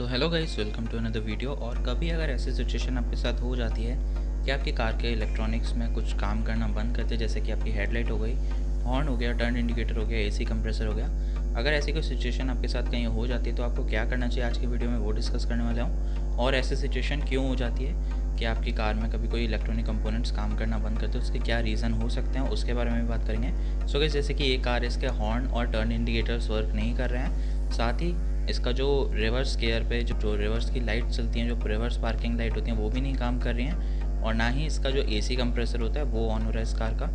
Hello guys, welcome to another video. और कभी अगर ऐसी सिचुएशन आपके साथ हो जाती है कि आपकी कार के इलेक्ट्रॉनिक्स में कुछ काम करना बंद करते, जैसे कि आपकी हेडलाइट हो गई, हॉर्न हो गया, टर्न इंडिकेटर हो गया, एसी कंप्रेसर हो गया, अगर ऐसी कोई सिचुएशन आपके साथ कहीं हो जाती है तो आपको क्या करना चाहिए, आज की वीडियो में वो डिस्कस करने वाला हूँ। और ऐसी सिचुएशन क्यों हो जाती है कि आपकी कार में कभी कोई इलेक्ट्रॉनिक कंपोनेंट्स काम करना बंद करते हैं, उसके क्या रीज़न हो सकते हैं, उसके बारे में भी बात करेंगे। सो गाइस, जैसे कि ये कार, इसके हॉर्न और टर्न इंडिकेटर्स वर्क नहीं कर रहे हैं, साथ ही इसका जो रिवर्स गियर पे जो रिवर्स की लाइट चलती हैं, जो रिवर्स पार्किंग लाइट होती हैं, वो भी नहीं काम कर रही हैं, और ना ही इसका जो एसी कंप्रेसर होता है वो ऑन हो रहा है इस कार का।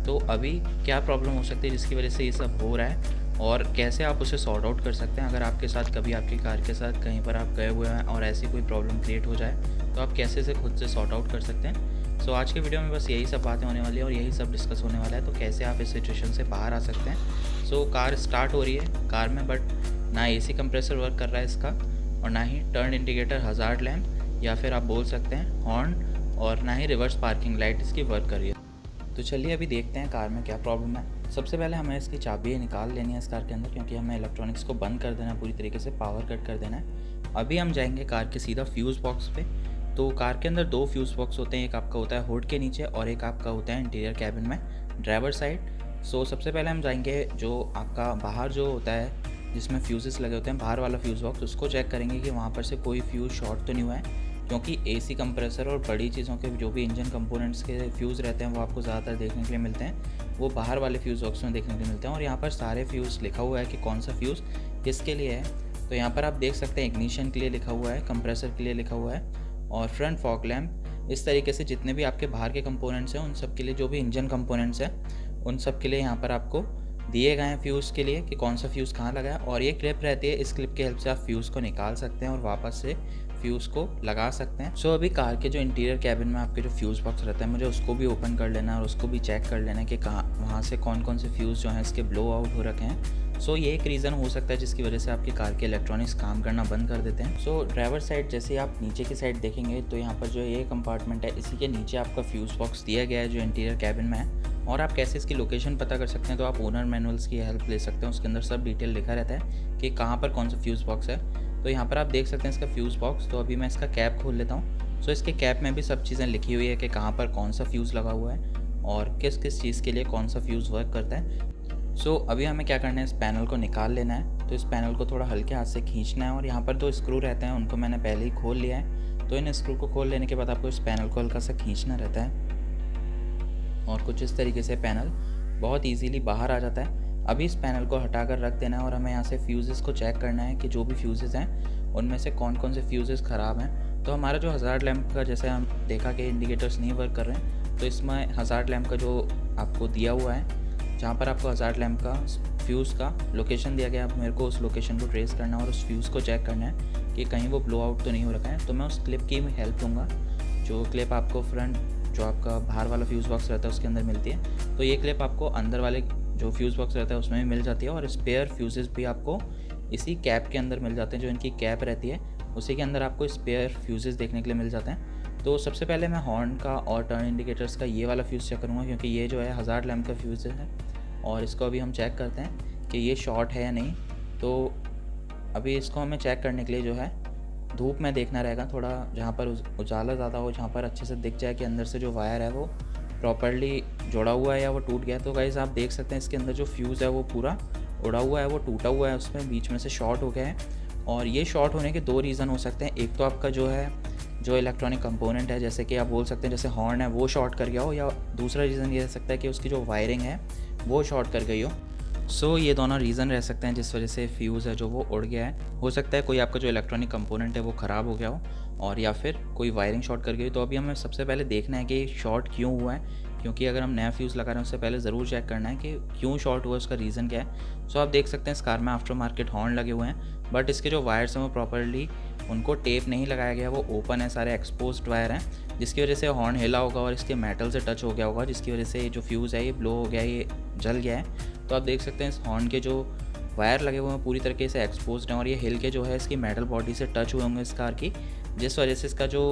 तो अभी क्या प्रॉब्लम हो सकती है जिसकी वजह से ये सब हो रहा है, और कैसे आप उसे सॉर्ट आउट कर सकते हैं। अगर आपके साथ कभी आपकी कार के साथ कहीं पर आप गए हुए हैं और ऐसी कोई प्रॉब्लम क्रिएट हो जाए तो आप कैसे इसे खुद से सॉर्ट आउट कर सकते हैं। सो आज के वीडियो में बस यही सब बातें होने वाली है और यही सब डिस्कस होने वाला है, तो कैसे आप इस सिचुएशन से बाहर आ सकते हैं। सो कार स्टार्ट हो रही है कार में, बट ना एसी कंप्रेसर वर्क कर रहा है इसका, और ना ही टर्न इंडिकेटर, हज़ार्ड लैम्प, या फिर आप बोल सकते हैं हॉर्न, और ना ही रिवर्स पार्किंग लाइट इसकी वर्क कर रही है। तो चलिए अभी देखते हैं कार में क्या प्रॉब्लम है। सबसे पहले हमें इसकी चाबी निकाल लेनी है इस कार के अंदर, क्योंकि हमें इलेक्ट्रॉनिक्स को बंद कर देना है, पूरी तरीके से पावर कट कर देना है। अभी हम जाएंगे कार के सीधा फ्यूज़ बॉक्स पे। तो कार के अंदर दो फ्यूज़ बॉक्स होते हैं, एक आपका होता है हुड के नीचे और एक आपका होता है इंटीरियर कैबिन में, ड्राइवर साइड। सो सबसे पहले हम जाएंगे जो आपका बाहर जो होता है, जिसमें फ्यूज़ेस लगे होते हैं, बाहर वाला फ्यूज़ बॉक्स, उसको चेक करेंगे कि वहाँ पर से कोई फ्यूज़ शॉर्ट तो नहीं हुआ है, क्योंकि एसी कंप्रेसर और बड़ी चीज़ों के जो भी इंजन कंपोनेंट्स के फ्यूज़ रहते हैं वो आपको ज़्यादातर देखने के लिए मिलते हैं, वो बाहर वाले फ्यूज़ बॉक्स में देखने के लिए मिलते हैं। और यहाँ पर सारे फ्यूज़ लिखा हुआ है कि कौन सा फ्यूज़ किसके लिए है। तो यहाँ पर आप देख सकते हैं इग्निशन के लिए लिखा हुआ है, कंप्रेसर के लिए लिखा हुआ है, और फ्रंट फॉग लैम्प। इस तरीके से जितने भी आपके बाहर के कंपोनेंट्स हैं उन सब के लिए, जो भी इंजन कंपोनेंट्स हैं उन सब के लिए यहाँ पर आपको दिए गए हैं फ्यूज़ के लिए कि कौन सा फ्यूज़ कहाँ लगा है। और ये क्लिप रहती है, इस क्लिप की हेल्प से आप फ्यूज़ को निकाल सकते हैं और वापस से फ्यूज़ को लगा सकते हैं। सो अभी कार के जो इंटीरियर कैबिन में आपके जो फ्यूज़ बॉक्स रहता है, मुझे उसको भी ओपन कर लेना है और उसको भी चेक कर लेना है कि कहाँ वहाँ से कौन कौन से फ्यूज़ जो हैं इसके ब्लो आउट हो रखे हैं। सो ये एक रीज़न हो सकता है जिसकी वजह से आपकी कार के इलेक्ट्रॉनिक्स काम करना बंद कर देते हैं। सो ड्राइवर साइड, जैसे आप नीचे की साइड देखेंगे तो यहाँ पर जो ये कंपार्टमेंट है, इसी के नीचे आपका फ्यूज़ बॉक्स दिया गया है जो इंटीरियर कैबिन में है। और आप कैसे इसकी लोकेशन पता कर सकते हैं, तो आप ओनर मैनुअल्स की हेल्प ले सकते हैं, उसके अंदर सब डिटेल लिखा रहता है कि कहाँ पर कौन सा फ्यूज़ बॉक्स है। तो यहाँ पर आप देख सकते हैं इसका फ्यूज़ बॉक्स। तो अभी मैं इसका कैप खोल लेता हूँ। सो इसके कैप में भी सब चीज़ें लिखी हुई है कि कहाँ पर कौन सा फ्यूज़ लगा हुआ है और किस किस चीज़ के लिए कौन सा फ्यूज़ वर्क करता है। सो अभी हमें क्या करना है, इस पैनल को निकाल लेना है। तो इस पैनल को थोड़ा हल्के हाथ से खींचना है, और यहाँ पर दो स्क्रू रहते हैं उनको मैंने पहले ही खोल लिया है। तो इन स्क्रू को खोल लेने के बाद आपको इस पैनल को हल्का सा खींचना रहता है, और कुछ इस तरीके से पैनल बहुत इजीली बाहर आ जाता है। अभी इस पैनल को हटाकर रख देना है और हमें यहाँ से फ्यूज़ेस को चेक करना है कि जो भी फ्यूज़ेस हैं उनमें से कौन कौन से फ्यूज़ेस ख़राब हैं। तो हमारा जो हज़ार्ड लैम्प का, जैसे हम देखा कि इंडिकेटर्स नहीं वर्क कर रहे हैं, तो इसमें हज़ार्ड लैम्प का जो आपको दिया हुआ है, जहाँ पर आपको हज़ार्ड लैम्प का फ्यूज़ का लोकेशन दिया गया, आप मेरे को उस लोकेशन को ट्रेस करना है और उस फ्यूज़ को चेक करना है कि कहीं वो ब्लो आउट तो नहीं हो रखा है। तो मैं उस क्लिप की हेल्प लूँगा, जो क्लिप आपको फ्रंट जो आपका बाहर वाला फ्यूज़ बॉक्स रहता है उसके अंदर मिलती है। तो ये क्लिप आपको अंदर वाले जो फ्यूज़ बॉक्स रहता है उसमें भी मिल जाती है, और स्पेयर फ्यूज़ेस भी आपको इसी कैप के अंदर मिल जाते हैं। जो इनकी कैप रहती है उसी के अंदर आपको स्पेयर फ्यूज़ेस देखने के लिए मिल जाते हैं। तो सबसे पहले मैं हॉर्न का और टर्न इंडिकेटर्स का ये वाला फ्यूज़ चेक करूँगा, क्योंकि ये जो है हज़ार्ड लैम्प का फ्यूज़ है, और इसको अभी हम चेक करते हैं कि ये शॉर्ट है या नहीं। तो अभी इसको हमें चेक करने के लिए जो है धूप में देखना रहेगा, थोड़ा जहाँ पर उजाला ज़्यादा हो, जहाँ पर अच्छे से दिख जाए कि अंदर से जो वायर है वो प्रॉपर्ली जुड़ा हुआ है या वो टूट गया है। तो गाइस आप देख सकते हैं इसके अंदर जो फ्यूज़ है वो पूरा उड़ा हुआ है, वो टूटा हुआ है, उसमें बीच में से शॉर्ट हो गया है। और ये शॉर्ट होने के दो रीज़न हो सकते हैं। एक तो आपका जो है जो इलेक्ट्रॉनिक कंपोनेंट है, जैसे कि आप बोल सकते हैं जैसे हॉर्न है वो शॉर्ट कर गया हो, या दूसरा रीज़न ये हो सकता है कि उसकी जो वायरिंग है वो शॉर्ट कर गई हो। सो ये दोनों रीज़न रह सकते हैं जिस वजह से फ्यूज़ है जो वो उड़ गया है। हो सकता है कोई आपका जो इलेक्ट्रॉनिक कंपोनेंट है वो ख़राब हो गया हो, और या फिर कोई वायरिंग शॉर्ट कर गई। तो अभी हमें सबसे पहले देखना है कि शॉर्ट क्यों हुआ है, क्योंकि अगर हम नया फ्यूज़ लगा रहे हैं उससे पहले ज़रूर चेक करना है कि क्यों शॉर्ट हुआ, उसका रीज़न क्या है। सो आप देख सकते हैं इस कार में आफ्टर मार्केट हॉर्न लगे हुए हैं, बट इसके जो वायर्स हैं वो प्रॉपर्ली उनको टेप नहीं लगाया गया, वो ओपन है, सारे एक्सपोज्ड वायर हैं, जिसकी वजह से हॉर्न हिला होगा और इसके मेटल से टच हो गया होगा, जिसकी वजह से जो फ्यूज़ है ये ब्लो हो गया है, ये जल गया है। तो आप देख सकते हैं इस हॉर्न के जो वायर लगे हुए हैं पूरी तरीके से एक्सपोज्ड हैं, और ये हिल के जो है इसकी मेटल बॉडी से टच हुए होंगे इस कार की, जिस वजह से इसका जो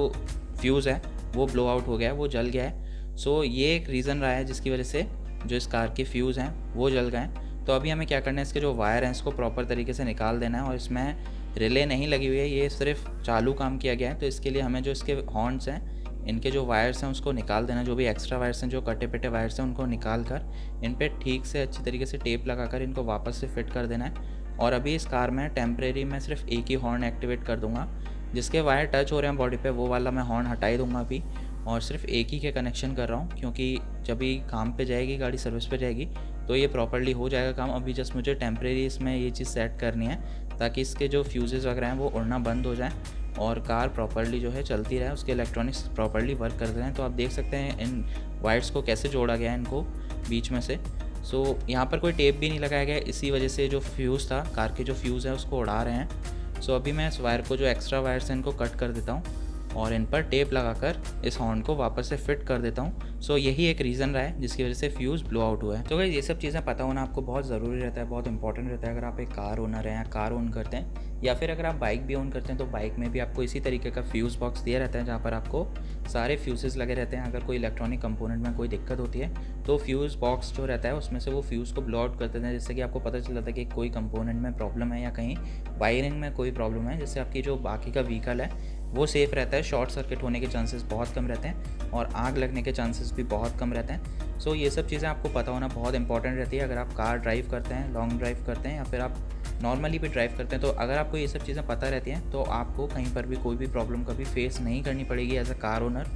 फ्यूज़ है वो ब्लो आउट हो गया है, वो जल गया है। सो ये एक रीज़न रहा है जिसकी वजह से जो इस कार के फ्यूज़ हैं वो जल गए हैं। तो अभी हमें क्या करना है, इसके जो वायर हैं इसको प्रॉपर तरीके से निकाल देना है, और इसमें रिले नहीं लगी हुई है, ये सिर्फ चालू काम किया गया है। तो इसके लिए हमें जो इसके हॉर्न्स हैं, इनके जो वायर्स हैं उसको निकाल देना, जो भी एक्स्ट्रा वायर्स हैं, जो कटे पिटे वायर्स हैं उनको निकाल कर इन पे ठीक से अच्छी तरीके से टेप लगा कर इनको वापस से फिट कर देना है। और अभी इस कार में टेम्परेरी मैं सिर्फ एक ही हॉर्न एक्टिवेट कर दूंगा, जिसके वायर टच हो रहे हैं बॉडी पे वो वाला मैं हॉर्न हटा ही दूंगा अभी, और सिर्फ एक ही के कनेक्शन कर रहा हूँ, क्योंकि जब भी काम पे जाएगी गाड़ी, सर्विस पे जाएगी, तो ये प्रॉपर्ली हो जाएगा काम। अभी जस्ट मुझे टेम्परेरी इसमें ये चीज़ सेट करनी है ताकि इसके जो फ्यूजेस वगैरह हैं वो उड़ना बंद हो जाए और कार प्रॉपर्ली जो है चलती रहे, उसके इलेक्ट्रॉनिक्स प्रॉपर्ली वर्क करते रहें। तो आप देख सकते हैं इन वायर्स को कैसे जोड़ा गया है इनको बीच में से। सो यहाँ पर कोई टेप भी नहीं लगाया गया, इसी वजह से जो फ्यूज़ था, कार के जो फ्यूज़ है उसको उड़ा रहे हैं। सो अभी मैं इस वायर को, जो एक्स्ट्रा वायर्स हैं, इनको कट कर देता हूँ और इन पर टेप लगाकर इस हॉर्न को वापस से फिट कर देता हूँ। सो यही एक रीज़न रहा है जिसकी वजह से फ्यूज़ ब्लो आउट हुआ है। तो गाइस ये सब चीज़ें पता होना आपको बहुत ज़रूरी रहता है, बहुत इंपॉर्टेंट रहता है। अगर आप एक कार ओनर हैं या कार ओन करते हैं, या फिर अगर आप बाइक भी ओन करते हैं, तो बाइक में भी आपको इसी तरीके का फ्यूज़ बॉक्स दिया रहता है जहाँ पर आपको सारे फ्यूज़ेस लगे रहते हैं। अगर कोई इलेक्ट्रॉनिक कंपोनेंट में कोई दिक्कत होती है तो फ्यूज़ बॉक्स जो रहता है उसमें से वो फ्यूज़ को ब्लो आउट कर देते हैं, जिससे कि आपको पता चल जाता है कि कोई कंपोनेंट में प्रॉब्लम है या कहीं वायरिंग में कोई प्रॉब्लम है, जिससे आपकी जो बाकी का व्हीकल है वो सेफ़ रहता है। शॉर्ट सर्किट होने के चांसेस बहुत कम रहते हैं और आग लगने के चांसेस भी बहुत कम रहते हैं। सो ये सब चीज़ें आपको पता होना बहुत इंपॉर्टेंट रहती है अगर आप कार ड्राइव करते हैं, लॉन्ग ड्राइव करते हैं, या फिर आप नॉर्मली भी ड्राइव करते हैं। तो अगर आपको ये सब चीज़ें पता रहती हैं तो आपको कहीं पर भी कोई भी प्रॉब्लम कभी फेस नहीं करनी पड़ेगी एज अ कार ओनर।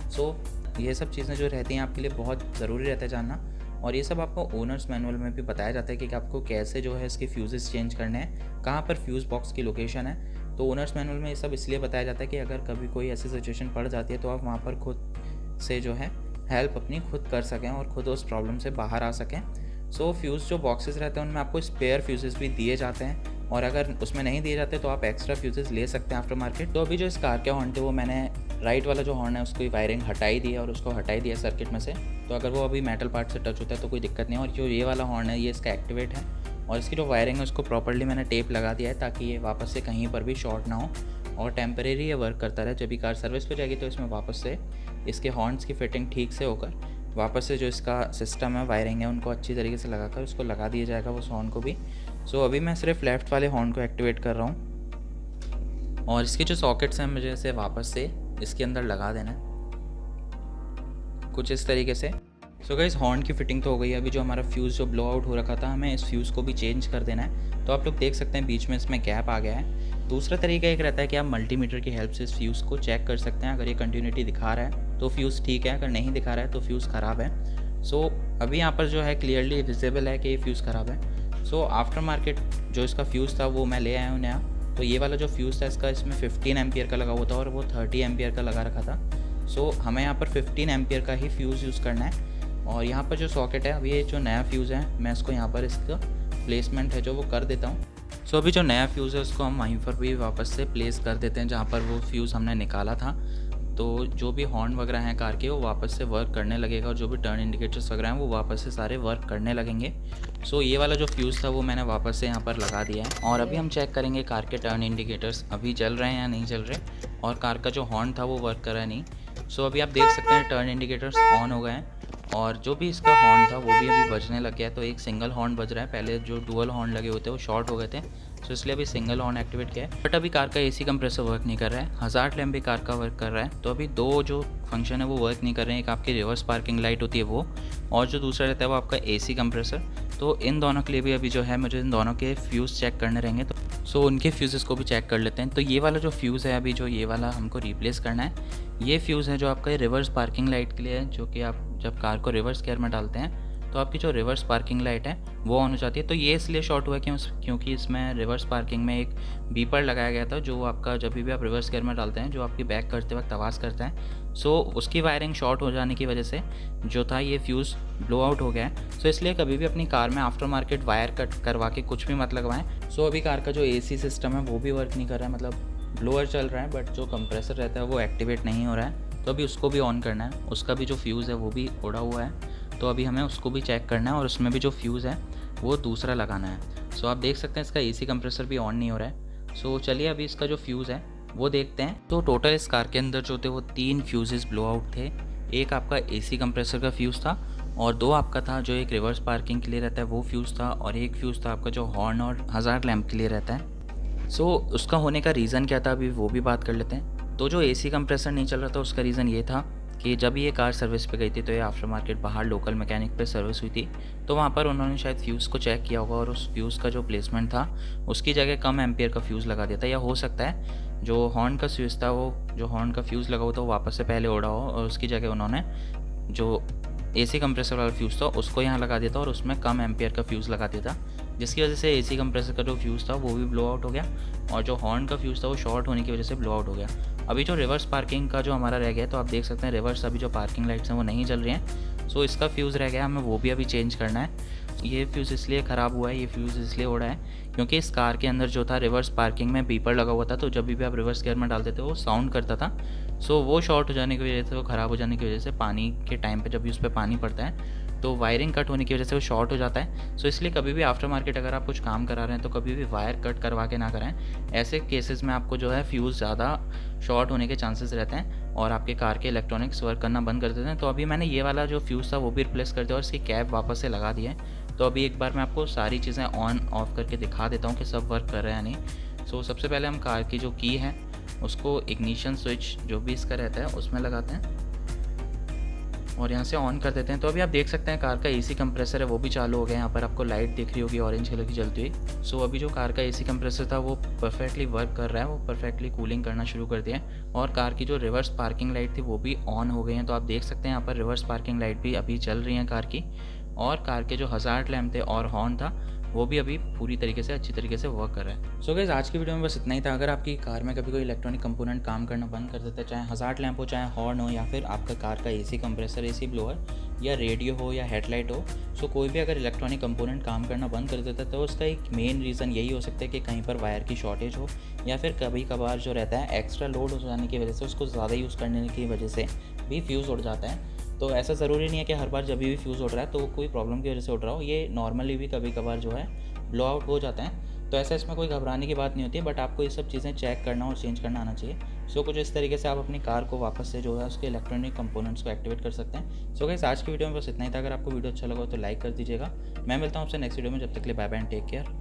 सो ये सब चीज़ें जो रहती हैं आपके लिए बहुत ज़रूरी रहता है जानना, और ये सब आपको ओनर्स मैनुअल में भी बताया जाता है कि आपको कैसे जो है इसके फ्यूज़ेस चेंज करने हैं, कहाँ पर फ्यूज़ बॉक्स की लोकेशन है। तो ओनर्स मैनुअल में ये सब इसलिए बताया जाता है कि अगर कभी कोई ऐसी सिचुएशन पड़ जाती है तो आप वहाँ पर खुद से जो है हेल्प अपनी खुद कर सकें और खुद उस प्रॉब्लम से बाहर आ सकें। सो फ्यूज़ जो बॉक्सेस रहते हैं उनमें आपको स्पेयर फ्यूज़ेस भी दिए जाते हैं, और अगर उसमें नहीं दिए जाते तो आप एक्स्ट्रा फ्यूज़ेस ले सकते हैं आफ्टर मार्केट। तो अभी जो इस कार के हॉर्न थे वो मैंने राइट वाला जो हॉर्न है उसकी वायरिंग हटाई दी है और उसको हटाई दिया सर्किट में से। तो अगर वो अभी मेटल पार्ट से टच होता है तो कोई दिक्कत नहीं है। और जो ये वाला हॉर्न है ये इसका एक्टिवेट है, और इसकी जो वायरिंग है उसको प्रॉपर्ली मैंने टेप लगा दिया है ताकि ये वापस से कहीं पर भी शॉर्ट ना हो और टेम्परेरी ये वर्क करता रहे। जब भी कार सर्विस पे जाएगी तो इसमें वापस से इसके हॉर्न्स की फिटिंग ठीक से होकर वापस से जो इसका सिस्टम है, वायरिंग है, उनको अच्छी तरीके से लगाकर उसको लगा दिया जाएगा उस हॉर्न को भी। सो अभी मैं सिर्फ लेफ़्ट वाले हॉर्न को एक्टिवेट कर रहा हूँ और इसके जो सॉकेट्स हैं मुझे इसे वापस से इसके अंदर लगा देना है कुछ इस तरीके से। सो गाइस हॉर्न की फिटिंग तो हो गई है। अभी जो हमारा फ्यूज़ जो ब्लो आउट हो रखा था, हमें इस फ्यूज़ को भी चेंज कर देना है। तो आप लोग देख सकते हैं बीच में इसमें गैप आ गया है। दूसरा तरीका एक रहता है कि आप मल्टीमीटर की हेल्प से इस फ्यूज़ को चेक कर सकते हैं। अगर ये कंटिन्यूटी दिखा रहा है तो फ्यूज़ ठीक है, अगर नहीं दिखा रहा है तो फ्यूज़ ख़राब है। सो अभी यहाँ पर जो है क्लियरली विजिबल है कि ये फ्यूज़ ख़राब है। सो आफ्टर मार्केट जो इसका फ्यूज़ था वो मैं ले आया हूँ नया। तो ये वाला जो फ्यूज़ था इसका, इसमें 15 एम्पियर का लगा हुआ था और वो 30 एम्पियर का लगा रखा था। सो हमें यहाँ पर 15 एम्पियर का ही फ्यूज़ यूज़ करना है। और यहाँ पर जो सॉकेट है, अभी ये जो नया फ्यूज़ है मैं इसको यहाँ पर इसका प्लेसमेंट है जो वो कर देता हूँ। सो अभी जो नया फ्यूज़ है उसको हम वहीं पर भी वापस से प्लेस कर देते हैं जहाँ पर वो फ्यूज़ हमने निकाला था। तो जो भी हॉर्न वगैरह हैं कार के वो वापस से वर्क करने लगेगा और जो भी टर्न इंडिकेटर्स वगैरह हैं वो वापस से सारे वर्क करने लगेंगे। सो ये वाला जो फ्यूज़ था वो मैंने वापस से यहाँ पर लगा दिया है। और अभी हम चेक करेंगे कार के टर्न इंडिकेटर्स अभी जल रहे हैं या नहीं जल रहे, और कार का जो हॉर्न था वो वर्क कर रहा है नहीं। सो अभी आप देख सकते हैं टर्न इंडिकेटर्स ऑन हो गए हैं और जो भी इसका हॉर्न था वो भी अभी बजने लग गया है। तो एक सिंगल हॉर्न बज रहा है, पहले जो डुअल हॉर्न लगे हुए थे वो शॉर्ट हो गए थे, तो इसलिए अभी सिंगल हॉर्न एक्टिवेट किया है। बट अभी कार का एसी कंप्रेसर वर्क नहीं कर रहा है, हज़ार्ड लैम्प भी कार का वर्क कर रहा है। तो अभी दो जो फंक्शन है वो वर्क नहीं कर रहे हैं, एक आपकी रिवर्स पार्किंग लाइट होती है वो, और जो दूसरा रहता है वो आपका एसी कंप्रेसर। तो इन दोनों के लिए भी अभी जो है मुझे इन दोनों के फ्यूज़ चेक करने रहेंगे। तो सो उनके फ्यूज़ेस को भी चेक कर लेते हैं। तो ये वाला जो फ्यूज़ है अभी जो ये वाला हमको रिप्लेस करना है, ये फ्यूज़ है जो आपका रिवर्स पार्किंग लाइट के लिए है, जो कि आप जब कार को रिवर्स गियर में डालते हैं तो आपकी जो रिवर्स पार्किंग लाइट है वो ऑन हो जाती है। तो ये इसलिए शॉर्ट हुआ है क्योंकि इसमें रिवर्स पार्किंग में एक बीपर लगाया गया था जो आपका जब भी आप रिवर्स गियर में डालते हैं जो आपकी बैक करते वक्त आवाज़ करता है। सो उसकी वायरिंग शॉर्ट हो जाने की वजह से जो था ये फ्यूज़ ब्लो आउट हो गया है। सो इसलिए कभी भी अपनी कार में आफ्टर मार्केट वायर कट करवा के कुछ भी मत लगवाएं। सो अभी कार का जो एसी सिस्टम है वो भी वर्क नहीं कर रहा है, मतलब ब्लोअर चल रहा है बट जो कंप्रेसर रहता है वो एक्टिवेट नहीं हो रहा है। तो अभी उसको भी ऑन करना है, उसका भी जो फ्यूज़ है वो भी उड़ा हुआ है, तो अभी हमें उसको भी चेक करना है और उसमें भी जो फ्यूज़ है वो दूसरा लगाना है। सो आप देख सकते हैं इसका एसी कंप्रेसर भी ऑन नहीं हो रहा है। सो चलिए अभी इसका जो फ्यूज़ है वो देखते हैं। तो टोटल इस कार के अंदर जो थे वो 3 फ्यूज़ेस ब्लो आउट थे। एक आपका एसी कंप्रेसर का फ्यूज़ था और 2 आपका था जो एक रिवर्स पार्किंग के लिए रहता है वो फ्यूज़ था, और एक फ्यूज़ था आपका जो हॉर्न और हज़ार्ड लैम्प के लिए रहता है। सो उसका होने का रीज़न क्या था, अभी वो भी बात कर लेते हैं। तो जो एसी कंप्रेसर नहीं चल रहा था उसका रीज़न ये था कि जब ये कार सर्विस पे गई थी, तो ये आफ्टर मार्केट बाहर लोकल मैकेनिक पे सर्विस हुई थी, तो वहाँ पर उन्होंने शायद फ्यूज़ को चेक किया होगा और उस फ्यूज़ का जो प्लेसमेंट था उसकी जगह कम एम्पियर का फ्यूज़ लगा दिया था। या हो सकता है जो हॉर्न का स्विच था, वो जो हॉर्न का फ्यूज़ लगा हुआ था वो वापस से पहले उड़ा हो और उसकी जगह उन्होंने जो एसी कंप्रेसर वाला फ्यूज़ था उसको यहाँ लगा दिया था और उसमें कम एम्पियर का फ्यूज़ लगा दिया था, जिसकी वजह से एसी कंप्रेसर का जो फ्यूज़ था वो भी ब्लो आउट हो गया और जो हॉर्न का फ्यूज़ था वो शॉर्ट होने की वजह से ब्लो आउट हो गया। अभी जो रिवर्स पार्किंग का जो हमारा रह गया है, तो आप देख सकते हैं रिवर्स अभी जो पार्किंग लाइट्स हैं वो नहीं जल रही हैं। सो इसका फ्यूज़ रह गया, हमें वो भी अभी चेंज करना है। ये फ्यूज़ इसलिए ख़राब हुआ है, ये फ्यूज़ इसलिए उड़ा है क्योंकि इस कार के अंदर जो था रिवर्स पार्किंग में बीपर लगा हुआ था, तो जब भी आप रिवर्स गियर में डालते थे वो साउंड करता था। सो वो शॉर्ट हो जाने की वजह से, वो ख़राब हो जाने की वजह से, पानी के टाइम पे जब भी उस पर पानी पड़ता है तो वायरिंग कट होने की वजह से वो शॉर्ट हो जाता है। सो इसलिए कभी भी आफ्टर मार्केट अगर आप कुछ काम करा रहे हैं तो कभी भी वायर कट करवा के ना कराएं। ऐसे केसेस में आपको जो है फ्यूज़ ज़्यादा शॉर्ट होने के चांसेस रहते हैं और आपके कार के इलेक्ट्रॉनिक्स वर्क करना बंद कर देते हैं। तो अभी मैंने ये वाला जो फ्यूज़ था वो भी रिप्लेस कर दिया और इसकी कैप वापस से लगा दी है। तो अभी एक बार मैं आपको सारी चीज़ें ऑन ऑफ करके दिखा देता हूँ कि सब वर्क कर रहे हैं या नहीं। सो सबसे पहले हम कार की जो की है उसको इग्निशन स्विच जो भी इसका रहता है उसमें लगाते हैं और यहाँ से ऑन कर देते हैं। तो अभी आप देख सकते हैं कार का एसी कंप्रेसर है वो भी चालू हो गया। यहाँ पर आपको लाइट दिख रही होगी ऑरेंज कलर की जलती हुई। सो अभी जो कार का एसी कंप्रेसर था वो परफेक्टली वर्क कर रहा है, वो परफेक्टली कूलिंग करना शुरू कर दिया है और कार की जो रिवर्स पार्किंग लाइट थी वो भी ऑन हो गई हैं। तो आप देख सकते हैं यहाँ पर रिवर्स पार्किंग लाइट भी अभी चल रही हैं कार की, और कार के जो हज़ार्ड लैम्प थे और हॉर्न था वो भी अभी पूरी तरीके से अच्छी तरीके से वर्क कर रहा है। सो गाइस आज की वीडियो में बस इतना ही था। अगर आपकी कार में कभी कोई इलेक्ट्रॉनिक कंपोनेंट काम करना बंद कर देता है, चाहे हज़ार्ड लैंप हो, चाहे हॉर्न हो, या फिर आपका कार का एसी कंप्रेसर, एसी ब्लोअर या रेडियो हो या हेडलाइट हो, सो कोई भी अगर इलेक्ट्रॉनिक कंपोनेंट काम करना बंद कर देता है तो उसका एक मेन रीज़न यही हो सकता है कि कहीं पर वायर की शॉर्टेज हो, या फिर कभी कभार जो रहता है एक्स्ट्रा लोड हो जाने की वजह से, उसको ज़्यादा यूज़ करने की वजह से भी फ्यूज़ उड़ जाता है। तो ऐसा ज़रूरी नहीं है कि हर बार जब भी फ्यूज़ उड़ रहा है तो कोई प्रॉब्लम की वजह से उड़ रहा हो, ये नॉर्मली भी कभी कभार जो है ब्लो आउट हो जाता है। तो ऐसा इसमें कोई घबराने की बात नहीं होती है, बट आपको ये सब चीज़ें चेक करना और चेंज करना आना चाहिए। सो कुछ इस तरीके से आप अपनी कार को वापस से जो है उसके इलेक्ट्रॉनिक कंपोनेंट्स को एक्टिवेट कर सकते हैं। सो गाइस आज की वीडियो में बस इतना ही था। अगर आपको वीडियो अच्छा लगा तो लाइक कर दीजिएगा। मैं मिलता हूँ आपसे नेक्स्ट वीडियो में, जब तक के लिए bye bye and take care.